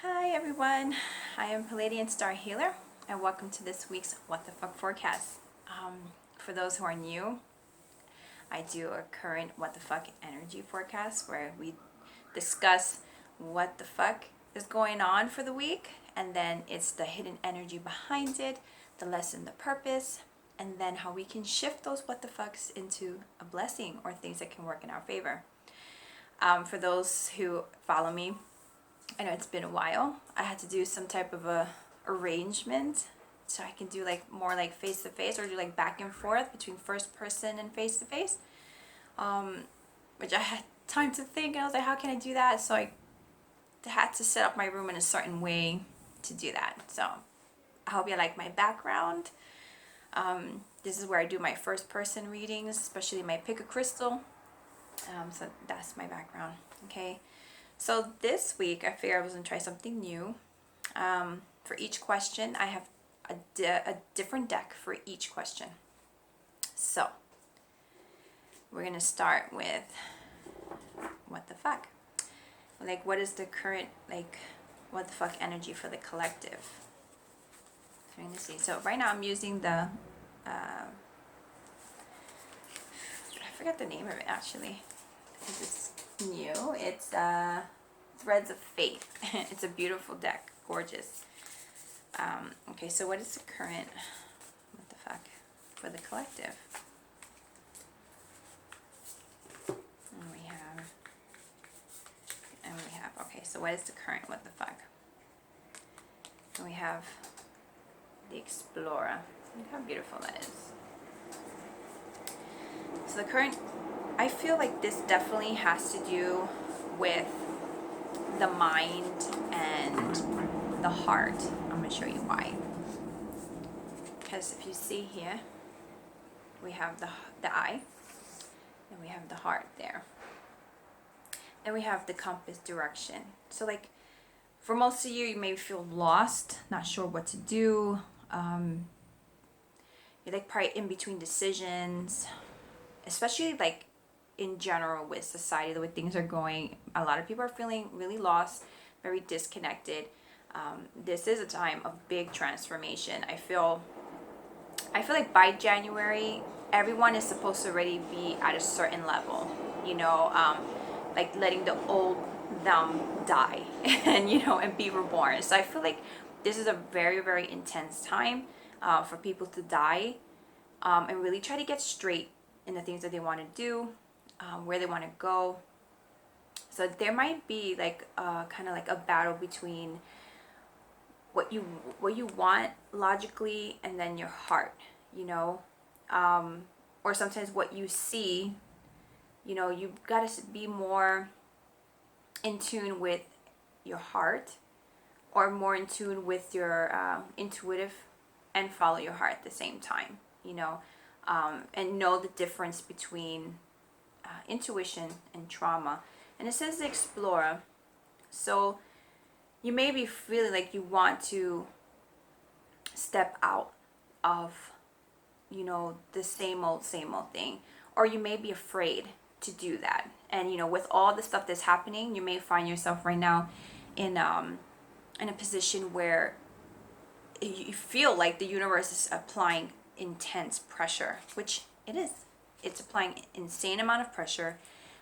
Hi everyone, I am Palladian Star Healer and welcome to this week's What the Fuck Forecast. For those who are new, I do a current What the Fuck energy forecast where we discuss what the fuck is going on for the week, and then it's the hidden energy behind it, the lesson, the purpose, and then how we can shift those what the fucks into a blessing or things that can work in our favor. For those who follow me, I know it's been a while. I had to do some type of a arrangement so I can do like more like face to face, or do like back and forth between first person and face to face, which I had time to think, and I was like, how can I do that? So I had to set up my room in a certain way to do that. So I hope you like my background. This is where I do my first person readings, especially my pick a crystal. So that's my background. Okay. So this week I figured I was going to try something new. For each question, I have a different deck for each question. So we're going to start with what the fuck. Like, what is the current, like, what the fuck energy for the collective? So I'm going to see. So right now I'm using the, I forgot the name of it actually, because it's new. It's Threads of Faith. It's a beautiful deck, gorgeous. Okay, so what is the current what the fuck for the collective? And we have okay, so what is the current what the fuck? And we have the Explorer. Look how beautiful that is. So the current, I feel like this definitely has to do with the mind and the heart. I'm going to show you why. Because if you see here, we have the eye, and we have the heart there. Then we have the compass direction. So like, for most of you, you may feel lost, not sure what to do. You're like probably in between decisions, especially like in general with society, the way things are going. A lot of people are feeling really lost, very disconnected. This is a time of big transformation. I feel like by January, everyone is supposed to already be at a certain level, like letting the old them die and, and be reborn. So I feel like this is a very, very intense time for people to die and really try to get straight in the things that they want to do, where they want to go. So there might be like kind of like a battle between what you want logically and then your heart, or sometimes what you see, you've got to be more in tune with your heart, or more in tune with your intuitive, and follow your heart at the same time, and know the difference between intuition and trauma. And it says the Explorer, so you may be feeling like you want to step out of, the same old thing, or you may be afraid to do that. And with all the stuff that's happening, you may find yourself right now in a position where you feel like the universe is applying intense pressure, which it is. It's applying insane amount of pressure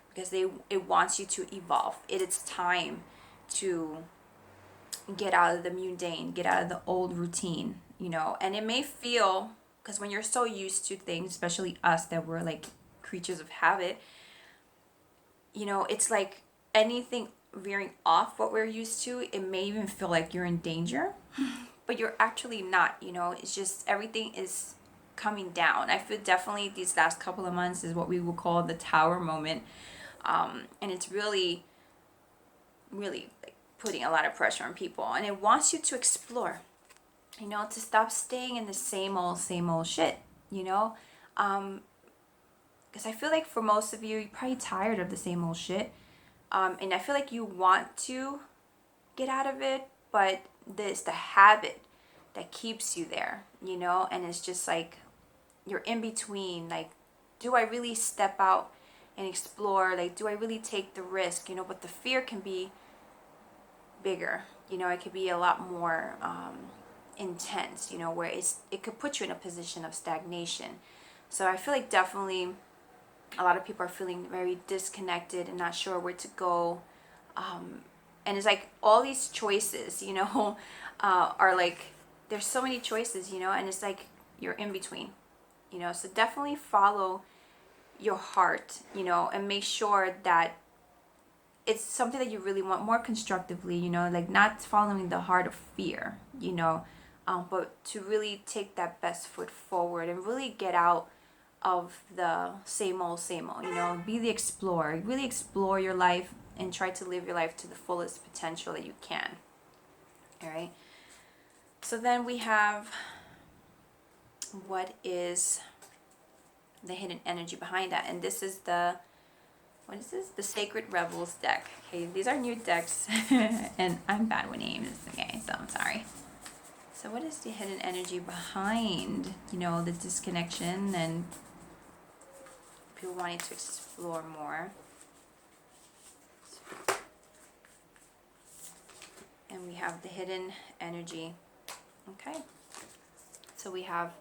because it wants you to evolve. It's time to get out of the mundane, get out of the old routine, and it may feel, because when you're so used to things, especially us that we're like creatures of habit, it's like anything veering off what we're used to, it may even feel like you're in danger, but you're actually not. It's just everything is coming down. I feel definitely these last couple of months is what we will call the tower moment, and it's really, really like putting a lot of pressure on people, and it wants you to explore, to stop staying in the same old shit, because I feel like for most of you, you're probably tired of the same old shit, and I feel like you want to get out of it, but it's the habit that keeps you there, and it's just like you're in between, like, do I really step out and explore? Like, do I really take the risk? But the fear can be bigger. You know, it could be a lot more intense, you know, where it could put you in a position of stagnation. So I feel like definitely a lot of people are feeling very disconnected and not sure where to go. And it's like all these choices, you know, are like, there's so many choices, you know, and it's like you're in between, you know. So definitely follow your heart, you know, and make sure that it's something that you really want more constructively, you know, like not following the heart of fear, you know, but to really take that best foot forward and really get out of the same old, you know, be the explorer, really explore your life and try to live your life to the fullest potential that you can. All right. So then we have, what is the hidden energy behind that? And this is the, what is this? The Sacred Rebels deck. Okay, these are new decks and I'm bad with names, okay, so I'm sorry. So what is the hidden energy behind, you know, the disconnection and people wanting to explore more? And we have the hidden energy. Okay, so we have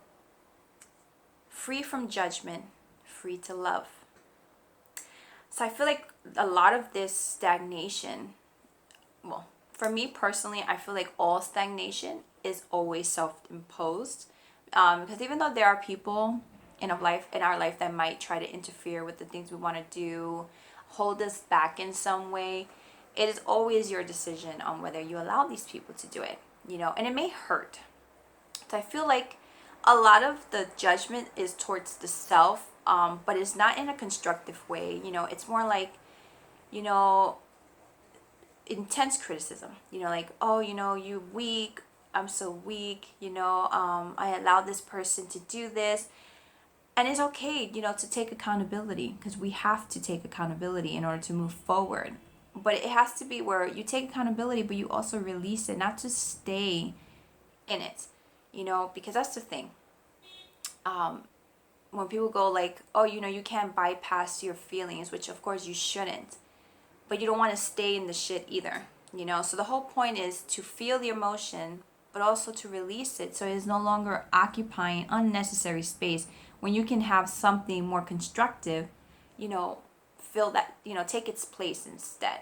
free from judgment, free to love. So I feel like a lot of this stagnation, well, for me personally, I feel like all stagnation is always self-imposed. Because even though there are people in our life that might try to interfere with the things we want to do, hold us back in some way, it is always your decision on whether you allow these people to do it, you know, and it may hurt. So I feel like a lot of the judgment is towards the self, but it's not in a constructive way. You know, it's more like, you know, intense criticism. You know, like, oh, you know, you weak. I'm so weak. You know, I allowed this person to do this. And it's okay, you know, to take accountability, because we have to take accountability in order to move forward. But it has to be where you take accountability, but you also release it, not just stay in it, you know, because that's the thing. When people go like, oh, you know, you can't bypass your feelings, which of course you shouldn't, but you don't want to stay in the shit either, you know. So the whole point is to feel the emotion, but also to release it, so it's no longer occupying unnecessary space when you can have something more constructive, you know, fill that, you know, take its place instead.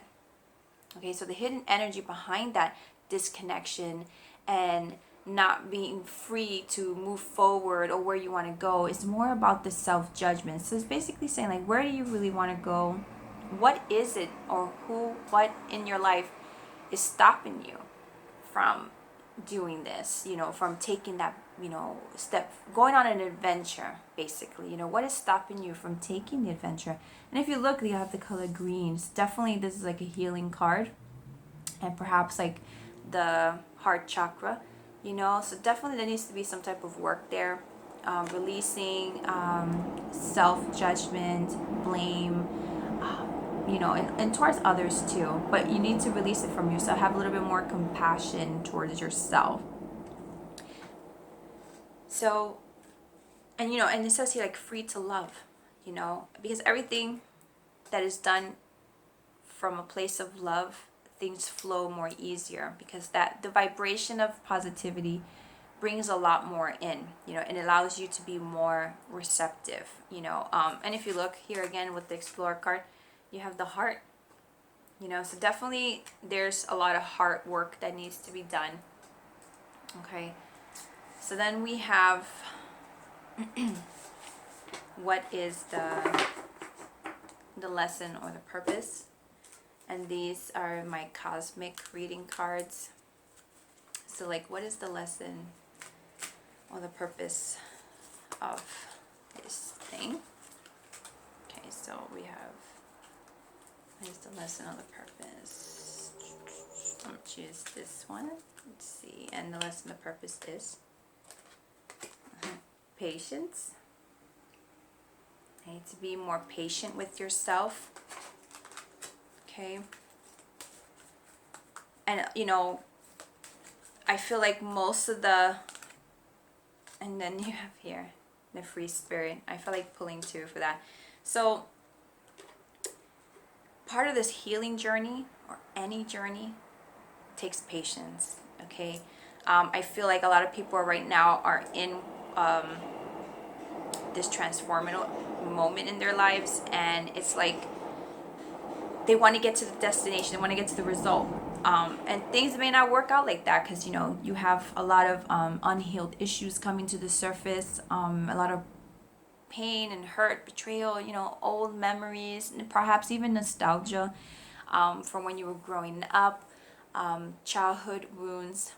Okay, so the hidden energy behind that disconnection and not being free to move forward or where you want to go is more about the self-judgment. So it's basically saying, like, where do you really want to go? What is it, or who, what in your life is stopping you from doing this, you know, from taking that, you know, step, going on an adventure, basically, you know, what is stopping you from taking the adventure? And if you look, you have the color greens. Definitely this is like a healing card, and perhaps like the heart chakra, you know. So definitely there needs to be some type of work there, releasing self-judgment, blame, you know, and towards others too, but you need to release it from yourself, have a little bit more compassion towards yourself. So, and you know, and it says here like free to love, you know, because everything that is done from a place of love, things flow more easier, because that the vibration of positivity brings a lot more in, you know, and allows you to be more receptive, you know. And if you look here again with the Explorer card, you have the heart, you know, so definitely there's a lot of heart work that needs to be done. Okay, so then we have what is the lesson or the purpose, and these are my cosmic reading cards. So like, what is the lesson or the purpose of this thing? Okay, so we have, what is the lesson or the purpose? I'm gonna choose this one. Let's see. And the lesson, the purpose is patience. Okay, to be more patient with yourself. Okay. And you know, I feel like most of the, and then you have here the free spirit. I feel like pulling two for that. So part of this healing journey, or any journey, takes patience, okay? I feel like a lot of people right now are in this transformative moment in their lives, and it's like they want to get to the destination, they want to get to the result. And things may not work out like that because, you know, you have a lot of unhealed issues coming to the surface, a lot of pain and hurt, betrayal, you know, old memories, and perhaps even nostalgia from when you were growing up, childhood wounds.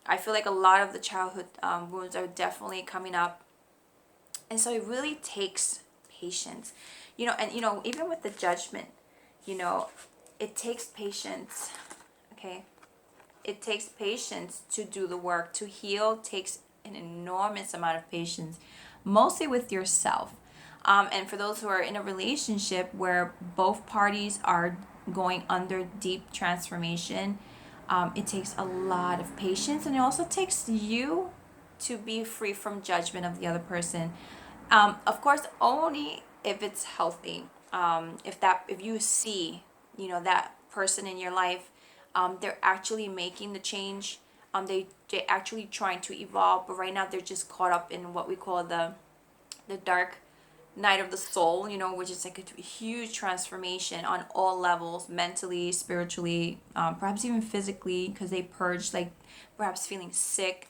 I feel like a lot of the childhood wounds are definitely coming up. And so it really takes patience, you know, and, you know, even with the judgment, you know, it takes patience, okay? It takes patience to do the work. To heal takes an enormous amount of patience, mostly with yourself. And for those who are in a relationship where both parties are going under deep transformation, it takes a lot of patience, and it also takes you to be free from judgment of the other person. Of course, only if it's healthy. If you see, you know, that person in your life, they're actually making the change. They're actually trying to evolve, but right now they're just caught up in what we call the dark night of the soul, you know, which is like a huge transformation on all levels, mentally, spiritually, perhaps even physically, because they purged, like perhaps feeling sick.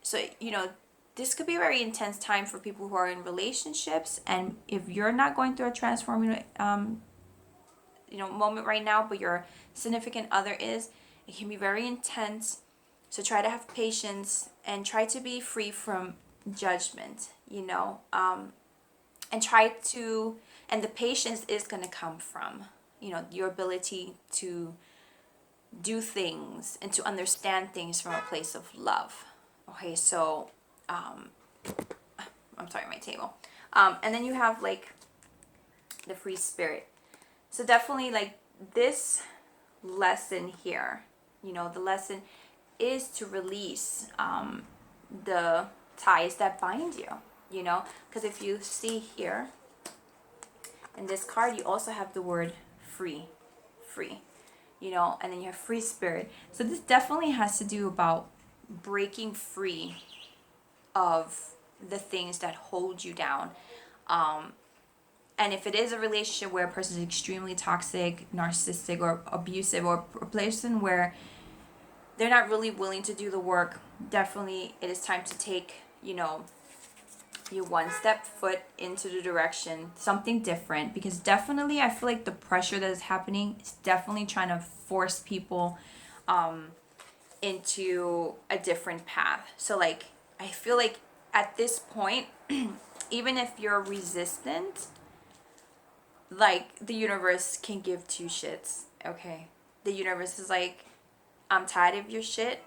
So, you know, this could be a very intense time for people who are in relationships. And if you're not going through a transforming, you know, moment right now, but your significant other is, it can be very intense. So try to have patience and try to be free from judgment, you know, and and the patience is going to come from, you know, your ability to do things and to understand things from a place of love. Okay, so I'm sorry, my table. And then you have like the free spirit. So definitely like this lesson here, you know, the lesson is to release the ties that bind you, you know, because if you see here in this card, you also have the word free, free, you know, and then you have free spirit. So this definitely has to do about breaking free of the things that hold you down. And if it is a relationship where a person is extremely toxic, narcissistic, or abusive, or a person where they're not really willing to do the work, definitely it is time to take, you know, you one step foot into the direction, something different, because definitely I feel like the pressure that is happening is definitely trying to force people into a different path. So like, I feel like at this point, even if you're resistant, like the universe can give two shits, okay? The universe is like, I'm tired of your shit.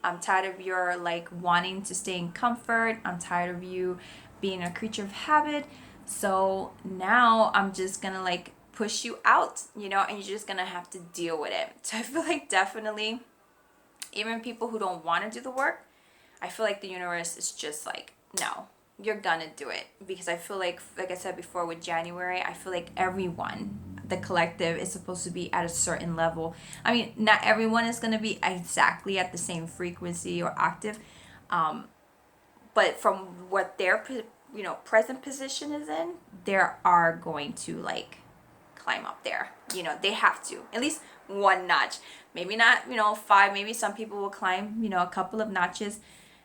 I'm tired of your like wanting to stay in comfort. I'm tired of you being a creature of habit. So now I'm just gonna like push you out, you know, and you're just gonna have to deal with it. So I feel like definitely, even people who don't want to do the work, I feel like the universe is just like, no, you're gonna do it. Because I feel like I said before with January, I feel like everyone, the collective, is supposed to be at a certain level. I mean, not everyone is gonna be exactly at the same frequency or octave, but from what their, you know, present position is in, they are going to like climb up there. You know, they have to at least one notch. Maybe not, you know, 5. Maybe some people will climb, you know, a couple of notches,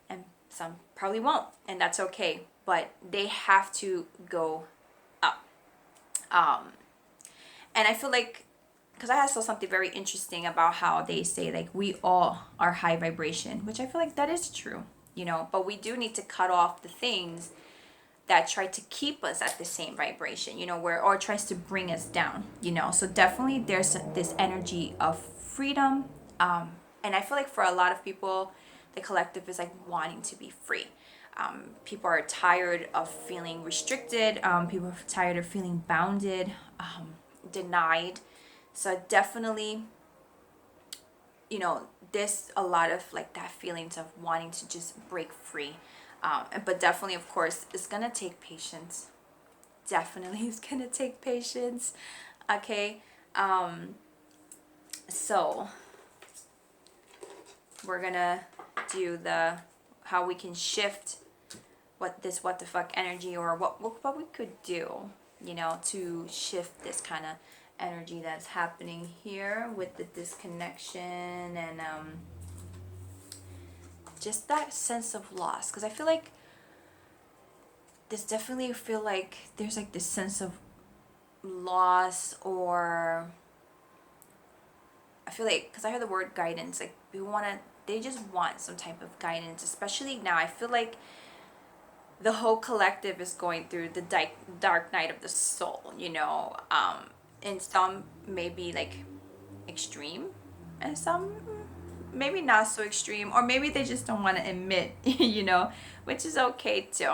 and some probably won't, and that's okay. But they have to go up. And I feel like, because I saw something very interesting about how they say like we all are high vibration, which I feel like that is true, you know, but we do need to cut off the things that try to keep us at the same vibration, you know, where, or tries to bring us down, you know. So definitely there's this energy of freedom. And I feel like for a lot of people, the collective is like wanting to be free. People are tired of feeling restricted. People are tired of feeling bounded, denied. So definitely, you know, there's a lot of like that feelings of wanting to just break free. But definitely, of course, it's gonna take patience. Definitely, it's gonna take patience. Okay. So we're gonna do how we can shift what the fuck energy, or what we could do, you know, to shift this kind of energy that's happening here with the disconnection and just that sense of loss. Because I feel like there's like this sense of loss, or I feel like, because I heard the word guidance, like they just want some type of guidance, especially now. I feel like the whole collective is going through the dark night of the soul, you know, and some maybe like extreme, and some maybe not so extreme, or maybe they just don't want to admit, you know, which is okay too.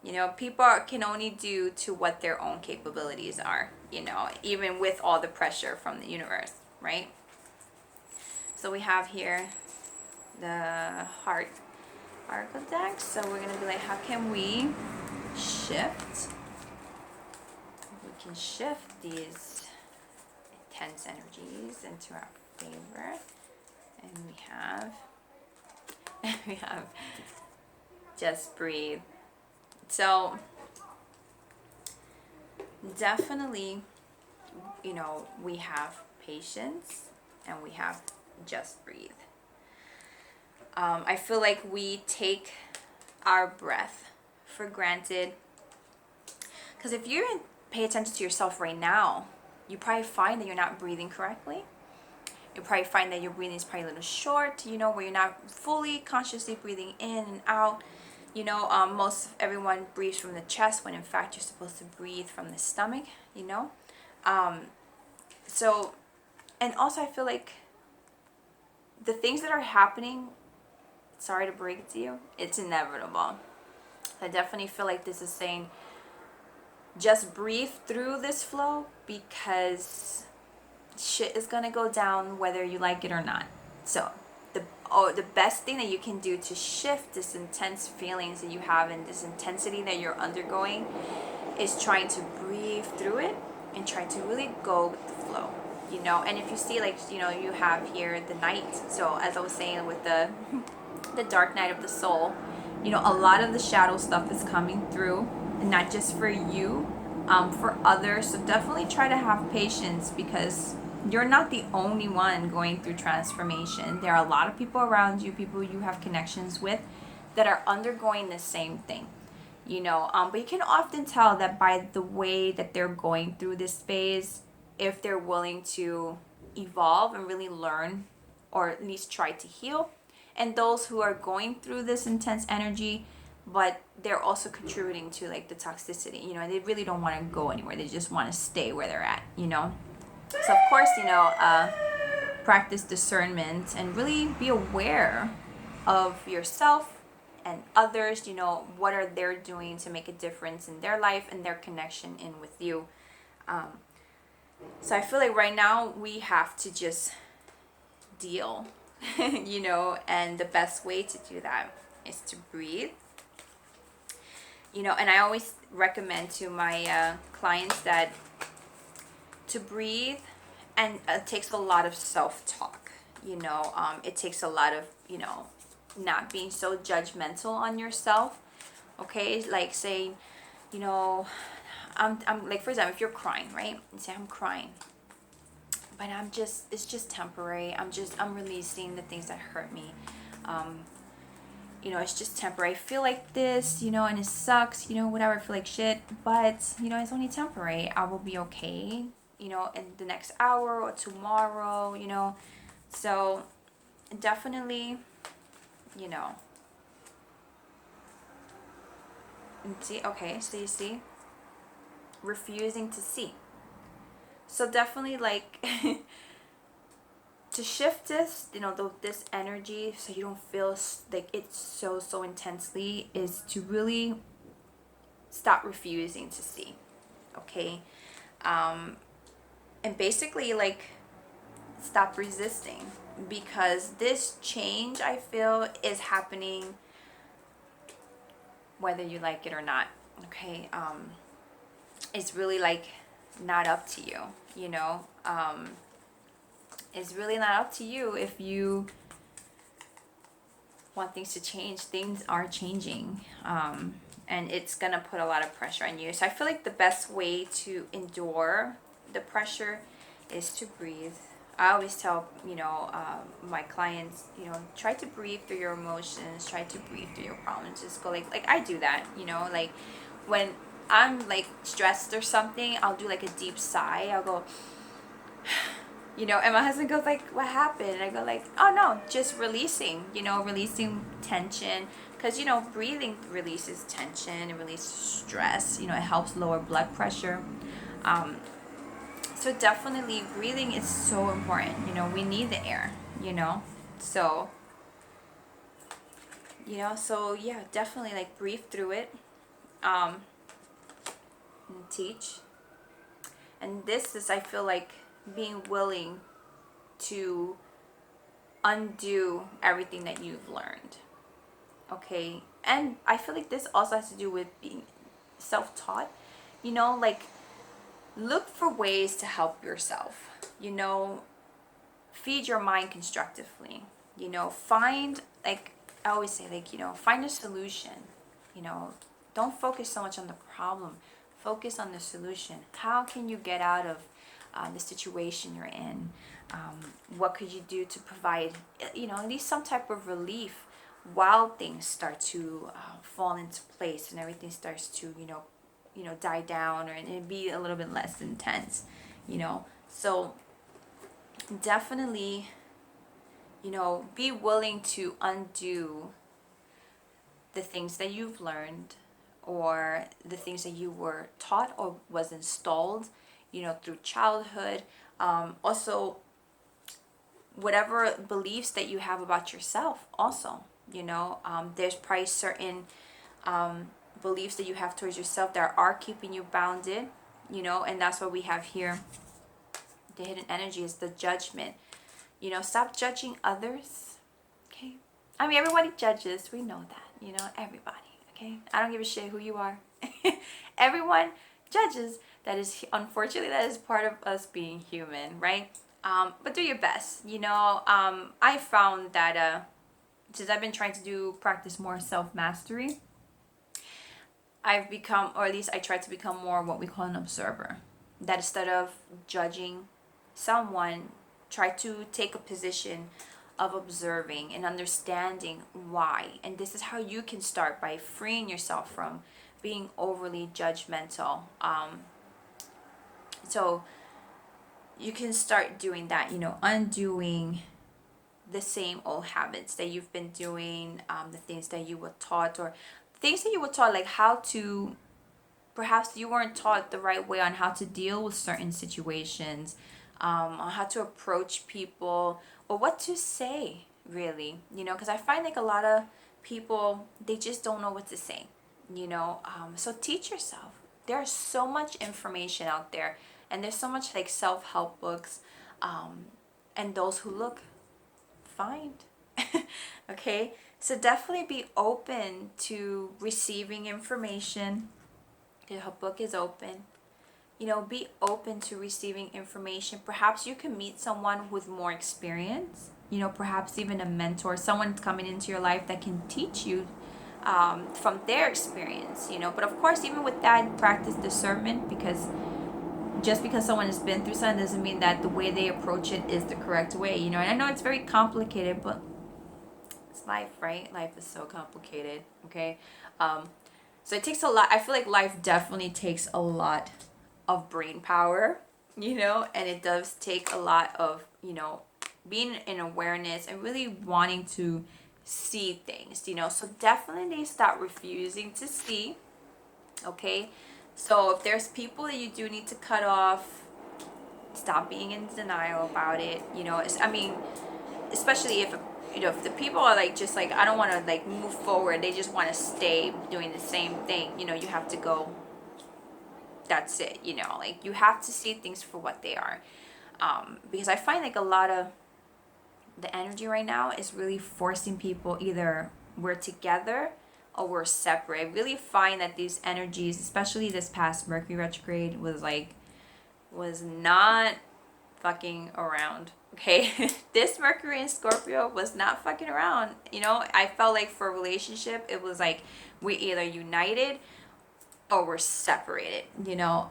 You know, people can only do to what their own capabilities are, you know, even with all the pressure from the universe, right? So we have here the heart oracle deck. So we're going to be like, how can we shift? We can shift these intense energies into our favor. And we have just breathe. So definitely, you know, we have patience and we have just breathe. I feel like we take our breath for granted, because if you pay attention to yourself right now, you probably find that you're not breathing correctly. You probably find that your breathing is probably a little short, you know, where you're not fully consciously breathing in and out. You know, most everyone breathes from the chest when in fact you're supposed to breathe from the stomach, you know. So, and also I feel like the things that are happening, sorry to break it to you, it's inevitable. I definitely feel like this is saying just breathe through this flow, because shit is gonna go down whether you like it or not. So the best thing that you can do to shift this intense feelings that you have and this intensity that you're undergoing is trying to breathe through it and try to really go with the flow, you know. And if you see, like, you know, you have here the night. So as I was saying with the dark night of the soul, you know, a lot of the shadow stuff is coming through, and not just for you, for others. So definitely try to have patience, because you're not the only one going through transformation. There are a lot of people around you, people you have connections with, that are undergoing the same thing, you know. But you can often tell that by the way that they're going through this phase, if they're willing to evolve and really learn, or at least try to heal. And those who are going through this intense energy, but they're also contributing to like the toxicity, you know, they really don't want to go anywhere. They just want to stay where they're at, you know. So of course, you know, practice discernment and really be aware of yourself and others, you know, what are they doing to make a difference in their life and their connection in with you. So I feel like right now we have to just deal, you know, and the best way to do that is to breathe. You know, and I always recommend to my clients that to breathe, and it takes a lot of self-talk, you know. It takes a lot of, you know, not being so judgmental on yourself, okay? Like say, you know, I'm like, for example, if you're crying, right? And say, I'm crying, but it's just temporary. I'm releasing the things that hurt me. You know, it's just temporary. I feel like this, you know, and it sucks, you know, whatever. I feel like shit, but, you know, it's only temporary. I will be okay, you know, in the next hour or tomorrow, you know. So definitely, you know. And see, okay, so you see, refusing to see. So definitely, like, to shift this, you know, this energy, so you don't feel like it's so intensely, is to really stop refusing to see, okay? And basically, like, stop resisting, because this change, I feel, is happening whether you like it or not, okay? It's really like not up to you, you know. It's really not up to you if you want things to change, things are changing. And it's gonna put a lot of pressure on you. So I feel like the best way to endure the pressure is to breathe. I always tell, my clients, try to breathe through your emotions, try to breathe through your problems. Just go like I do that, like when I'm like stressed or something, I'll do like a deep sigh. I'll go, and my husband goes like, what happened? And I go like, oh no, just releasing, releasing tension. Because, breathing releases tension, it releases stress, it helps lower blood pressure. So definitely breathing is so important. We need the air, so, so yeah, definitely like breathe through it, and teach. And this is, I feel like, being willing to undo everything that you've learned. Okay. And I feel like this also has to do with being self-taught. Like look for ways to help yourself. Feed your mind constructively. Find, like I always say, like, find a solution. Don't focus so much on the problem. Focus on the solution. How can you get out of the situation you're in? What could you do to provide, at least some type of relief while things start to fall into place and everything starts to, die down, or and be a little bit less intense, So definitely, be willing to undo the things that you've learned, or the things that you were taught or was installed, through childhood. Also, whatever beliefs that you have about yourself also, there's probably certain beliefs that you have towards yourself that are keeping you bounded, and that's what we have here. The hidden energy is the judgment. Stop judging others. Okay. I mean, everybody judges. We know that, everybody. Okay. I don't give a shit who you are. Everyone judges. That is, unfortunately, that is part of us being human, right? But do your best. I found that since I've been trying to practice more self-mastery, I've become, or at least I try to become more what we call an observer. That instead of judging someone, try to take a position of observing and understanding why. And this is how you can start, by freeing yourself from being overly judgmental. So you can start doing that, undoing the same old habits that you've been doing, the things that you were taught, or things that you were taught, like how to, perhaps you weren't taught the right way on how to deal with certain situations, on how to approach people, or what to say, really, because I find like a lot of people, they just don't know what to say, so teach yourself. There's so much information out there, and there's so much like self-help books, and those who look find. Okay, so definitely be open to receiving information. The book is open. Be open to receiving information. Perhaps you can meet someone with more experience, perhaps even a mentor, someone coming into your life that can teach you from their experience, but of course, even with that, practice discernment, because just because someone has been through something doesn't mean that the way they approach it is the correct way, and I know it's very complicated, but it's life, right? Life is so complicated. Okay. So it takes a lot. I feel like life definitely takes a lot of brain power, and it does take a lot of, being in awareness and really wanting to see things, so definitely stop refusing to see. Okay. So if there's people that you do need to cut off, stop being in denial about it. Especially if the people are like, just like, I don't want to like move forward, they just want to stay doing the same thing, you have to go. That's it. Like, you have to see things for what they are, because I find like a lot of the energy right now is really forcing people, either we're together or we're separate. I really find that these energies, especially this past Mercury retrograde, was not fucking around. Okay, this Mercury in Scorpio was not fucking around. You know, I felt like for a relationship, it was like we either united or we're separated, you know.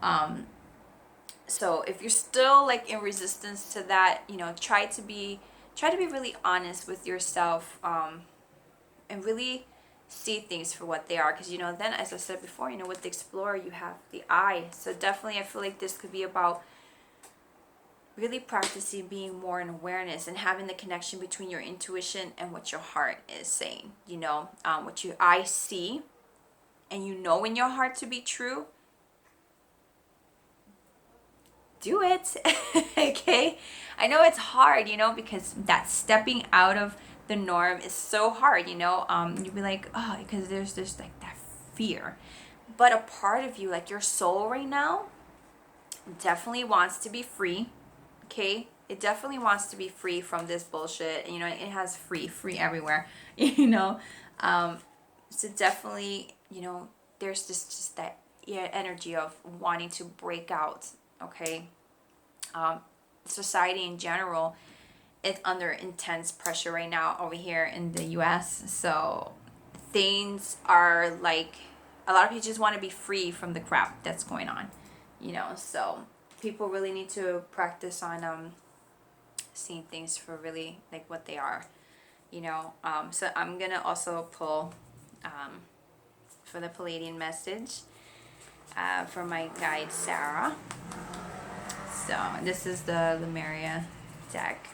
So if you're still like in resistance to that, you know, try to be really honest with yourself, and really see things for what they are, because you know, then as I said before, you know, with the Explorer you have the Eye. So definitely I feel like this could be about really practicing being more in awareness and having the connection between your intuition and what your heart is saying, you know. What your eye see and you know in your heart to be true, do it. Okay, I know it's hard, you know, because that stepping out of the norm is so hard, you know. You'd be like, oh, because there's like that fear, but a part of you, like your soul right now, definitely wants to be free. Okay, it definitely wants to be free from this bullshit. You know, it has free everywhere. You know, so definitely, you know, there's this just that, yeah, energy of wanting to break out. Okay, society in general is under intense pressure right now over here in the U.S. So things are like, a lot of people just want to be free from the crap that's going on. You know, so people really need to practice on seeing things for really like what they are, you know. So I'm gonna also pull for the Palladian message for my guide Sarah. So this is the Lemuria deck.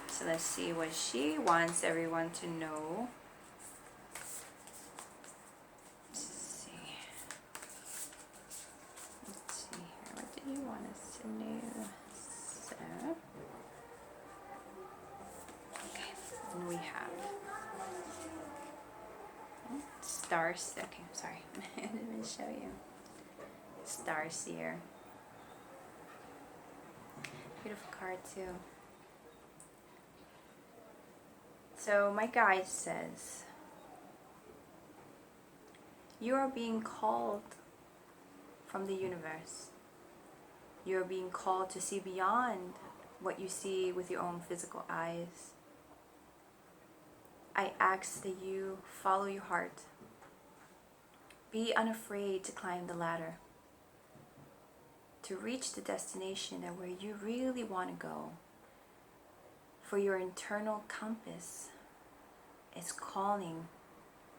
So let's see what she wants everyone to know. Let's see here. What did you want us to know? So, okay, and we have stars. Okay, I'm sorry. I didn't even show you. Starseer. Beautiful card too. So my guide says, you are being called from the universe. You are being called to see beyond what you see with your own physical eyes. I ask that you follow your heart. Be unafraid to climb the ladder, to reach the destination and where you really want to go. For your internal compass is calling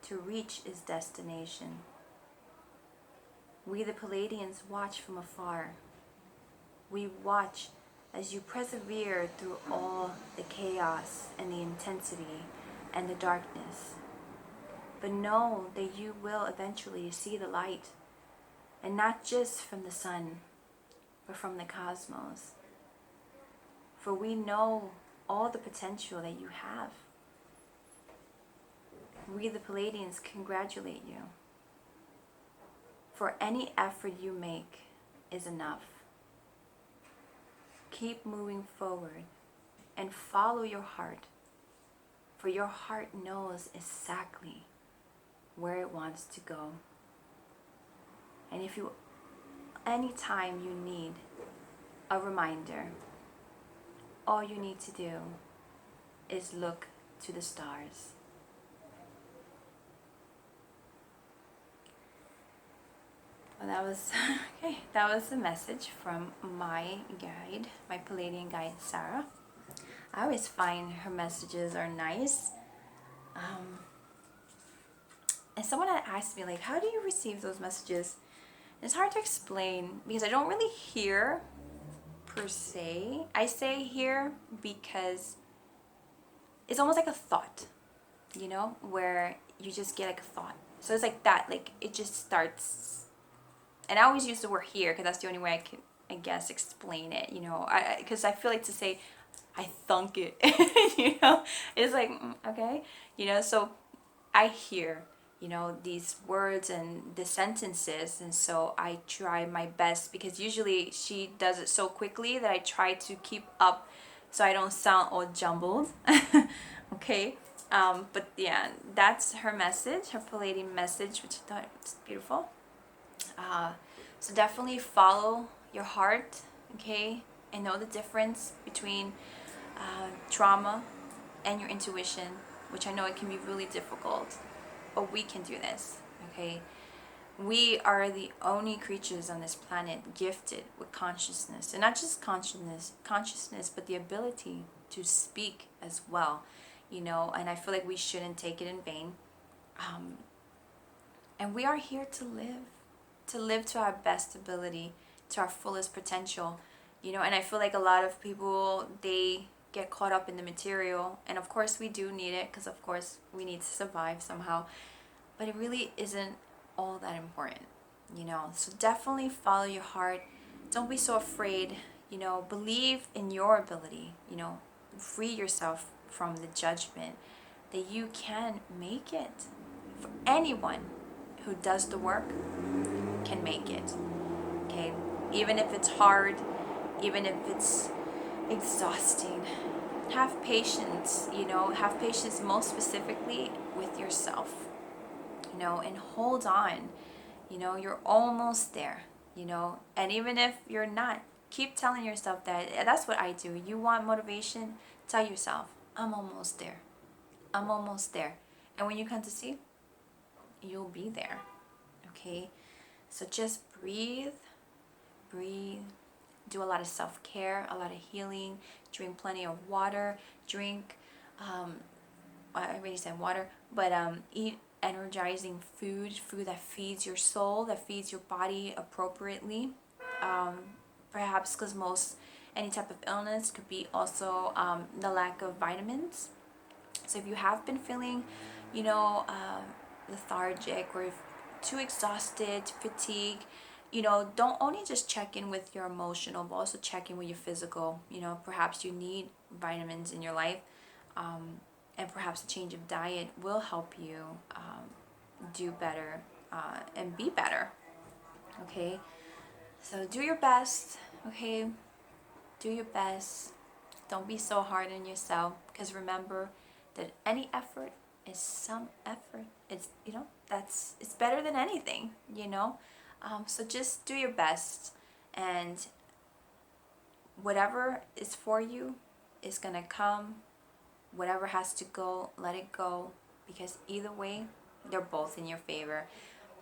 to reach its destination. We the Palladians watch from afar. We watch as you persevere through all the chaos and the intensity and the darkness. But know that you will eventually see the light, and not just from the sun, but from the cosmos. For we know all the potential that you have. We the Palladians congratulate you. For any effort you make is enough. Keep moving forward and follow your heart, for your heart knows exactly where it wants to go. And if you, anytime you need a reminder, all you need to do is look to the stars. Well, that was okay. That was the message from my guide, my Palladian guide, Sarah. I always find her messages are nice. And someone had asked me, like, how do you receive those messages? It's hard to explain because I don't really hear per se. I say hear because it's almost like a thought, you know, where you just get like a thought. So it's like that, like it just starts. And I always use the word hear because that's the only way I can, I guess, explain it, you know, because I feel like to say, I thunk it, you know, it's like, okay, you know, so I hear, you know, these words and the sentences, and so I try my best because usually she does it so quickly that I try to keep up so I don't sound all jumbled. Okay, but yeah, that's her message, her Palladian message, which I thought was beautiful. So definitely follow your heart, okay? and know the difference between trauma and your intuition, which I know it can be really difficult, but we can do this, okay? We are the only creatures on this planet gifted with consciousness, and not just consciousness, but the ability to speak as well, you know. And I feel like we shouldn't take it in vain. And we are here to live to our best ability, to our fullest potential, you know. And I feel like a lot of people, they get caught up in the material, and of course we do need it, because of course we need to survive somehow, but it really isn't all that important, you know. So definitely follow your heart. Don't be so afraid, you know. Believe in your ability, you know. Free yourself from the judgment that you can make it. For anyone who does the work can make it, okay? Even if it's hard, even if it's exhausting, have patience, you know. Have patience most specifically with yourself, you know, and hold on, you know. You're almost there, you know. And even if you're not, keep telling yourself that. That's what I do. You want motivation, tell yourself, I'm almost there, I'm almost there. And when you come to see, you'll be there, okay? So just breathe, do a lot of self-care, a lot of healing, drink plenty of water, drink I already said water, but eat energizing food that feeds your soul, that feeds your body appropriately. Perhaps because any type of illness could be also the lack of vitamins. So if you have been feeling, you know, lethargic, or too exhausted, fatigued, you know, don't only just check in with your emotional, but also check in with your physical. You know, perhaps you need vitamins in your life. And perhaps a change of diet will help you do better and be better, okay? So do your best, okay? Do your best. Don't be so hard on yourself, because remember that any effort is some effort. It's, you know, it's better than anything, you know? So just do your best, and whatever is for you is gonna come. Whatever has to go, let it go, because either way, they're both in your favor.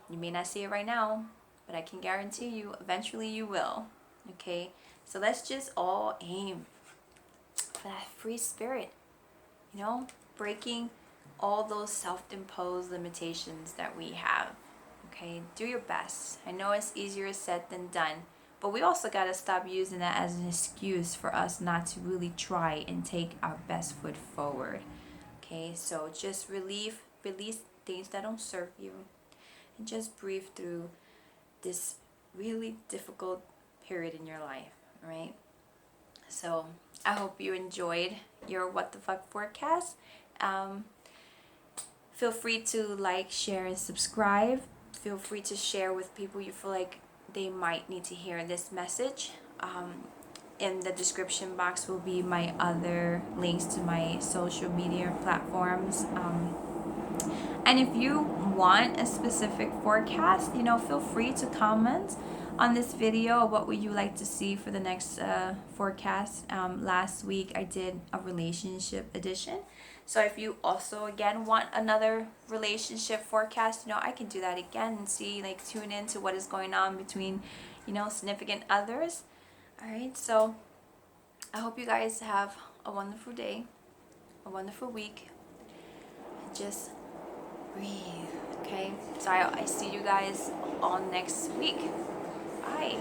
You may not see it right now, but I can guarantee you, eventually you will, okay? So let's just all aim for that free spirit, you know, breaking all those self-imposed limitations that we have, okay? Do your best. I know it's easier said than done, but we also got to stop using that as an excuse for us not to really try and take our best foot forward. Okay, so just release things that don't serve you, and just breathe through this really difficult period in your life, right? So I hope you enjoyed your What the Fuck forecast. Feel free to like, share, and subscribe. Feel free to share with people you feel like they might need to hear this message. In the description box will be my other links to my social media platforms. And if you want a specific forecast, you know, feel free to comment on this video. What would you like to see for the next forecast? Last week I did a relationship edition. So if you also again want another relationship forecast, you know, I can do that again and see, like, tune into what is going on between, you know, significant others. All right, so I hope you guys have a wonderful day, a wonderful week. Just breathe, okay? So I see you guys all next week. Bye.